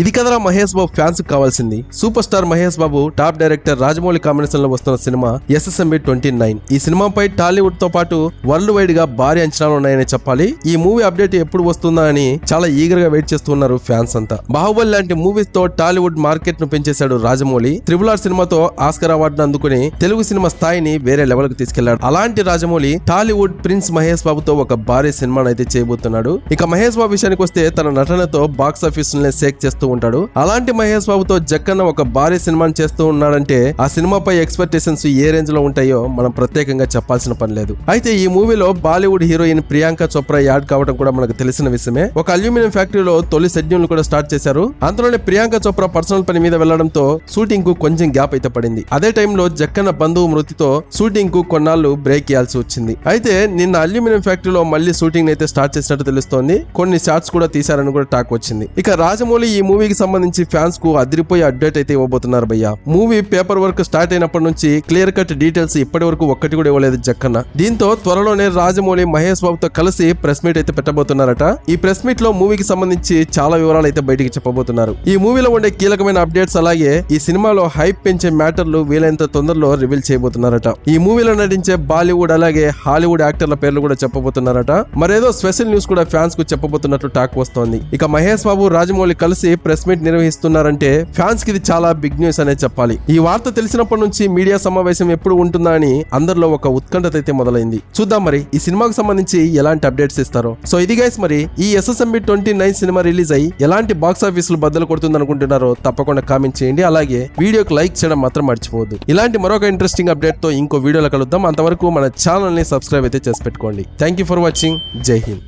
ఇది కదరా మహేష్ బాబు ఫ్యాన్స్ కావాల్సింది. Super star Mahesh Babu top director Rajamouli combination లో వస్తున్న సినిమా SSMB 29. ఈ సినిమాపై టాలీవుడ్ తో పాటు వరల్డ్ వైడ్ గా భారీ అంచనాలు ఉన్నాయని చెప్పాలి. ఈ మూవీ అప్డేట్ ఎప్పుడు వస్తుందా అని చాలా ఈగర్ గా వెయిట్ చేస్తున్నారు ఫ్యాన్స్ అంతా. బాహుబలి లాంటి మూవీస్ తో టాలీవుడ్ మార్కెట్ ను పెంచేశాడు రాజమౌళి. RRR సినిమాతో ఆస్కర్ అవార్డును అందుకుని తెలుగు సినిమా స్థాయిని వేరే లెవెల్ కు తీసుకెళ్లాడు. అలాంటి రాజమౌళి టాలీవుడ్ ప్రిన్స్ మహేష్ బాబుతో ఒక భారీ సినిమాను అయితే చేయబోతున్నాడు. ఇక మహేష్ బాబు విషయానికి వస్తే తన నటనతో బాక్స్ ఆఫీస్ ని షేక్ చేస్తూ ఉంటాడు. అలాంటి మహేష్ బాబుతో జక్కన్న ఒక భారీ సినిమాను చేస్తూ ఉన్నాడంటే ఆ సినిమాపై ఎక్స్పెక్టేషన్స్ ఏ రేంజ్ లో ఉంటాయో మనం ప్రత్యేకంగా చెప్పాల్సిన పని లేదు. అయితే ఈ మూవీలో బాలీవుడ్ హీరోయిన్ ప్రియాంక చోప్రా యాడ్ కావడం కూడా మనకు తెలిసిన విషయమే. ఒక అల్యూమినియం ఫ్యాక్టరీలో తొలి షెడ్యూల్ కూడా స్టార్ట్ చేశారు. అంతలోనే ప్రియాంక చోప్రా పర్సనల్ పని మీద వెళ్లడంతో షూటింగ్ కు కొంచెం గ్యాప్ అయితే పడింది. అదే టైంలో జక్కన్న బంధువు మృతితో షూటింగ్ కు కొన్నాళ్లు బ్రేక్ ఇవ్వాల్సి వచ్చింది. అయితే నిన్న అల్యూమినియం ఫ్యాక్టరీలో మళ్ళీ షూటింగ్ అయితే స్టార్ట్ చేసినట్టు తెలుస్తోంది. కొన్ని షాట్స్ కూడా తీశారని కూడా టాక్ వచ్చింది. ఇక రాజమౌళి ఈ మూవీకి సంబంధించి ఫ్యాన్స్ కు అదిరిపోయే అప్డేట్ అయితే ఇవ్వబోతున్నారు భయ్య. మూవీ పేపర్ వర్క్ స్టార్ట్ అయినప్పటి నుంచి క్లియర్ కట్ డీటెయిల్స్ ఇప్పటి వరకు ఒక్కటి కూడా ఇవ్వలేదు జక్కన్న. దీంతో త్వరలోనే రాజమౌళి మహేష్ బాబుతో కలిసి ప్రెస్ మీట్ అయితే పెట్టబోతున్నారట. ఈ ప్రెస్ మీట్ లో మూవీకి సంబంధించి చాలా వివరాలు అయితే బయటికి చెప్పబోతున్నారు. ఈ మూవీలో ఉండే కీలకమైన అప్డేట్స్ అలాగే ఈ సినిమాలో హైప్ పెంచే మ్యాటర్లు వీలైనంత తొందరలో రివీల్ చేయబోతున్నారట. ఈ మూవీలో నటించే బాలీవుడ్ అలాగే హాలీవుడ్ యాక్టర్ల పేర్లు కూడా చెప్పబోతున్నారట. మరేదో స్పెషల్ న్యూస్ కూడా ఫ్యాన్స్ కు చెప్పబోతున్నట్టు టాక్ వస్తోంది. ఇక మహేష్ బాబు రాజమౌళి కలిసి ప్రెస్ మీట్ నిర్వహిస్తున్నారంటే ఫ్యాన్స్ కి ఇది చాలా బిగ్ న్యూస్ అనే చెప్పాలి. ఈ వార్త తెలిసినప్పటి నుంచి మీడియా సమావేశం ఎప్పుడు ఉంటుందా అని అందరిలో ఒక ఉత్కంఠత అయితే మొదలైంది. చూద్దాం మరి ఈ సినిమాకు సంబంధించి ఎలాంటి అప్డేట్స్ ఇస్తారో. సో ఇది గైస్, మరి ఈ SSMB 29 సినిమా రిలీజ్ అయ్యి ఎలాంటి బాక్స్ ఆఫీసులు బద్దలు కొడుతుంది అనుకుంటున్నారో తప్పకుండా కామెంట్ చేయండి. అలాగే వీడియోకి లైక్ చేయడం మాత్రం మర్చిపోవద్దు. ఇలాంటి మరొక ఇంట్రెస్టింగ్ అప్డేట్ తో ఇంకో వీడియోలో కలుద్దాం. అంతవరకు మన ఛానల్ ని సబ్స్క్రైబ్ అయితే చేసి పెట్టుకోండి. Thank you for watching. జై హింద్.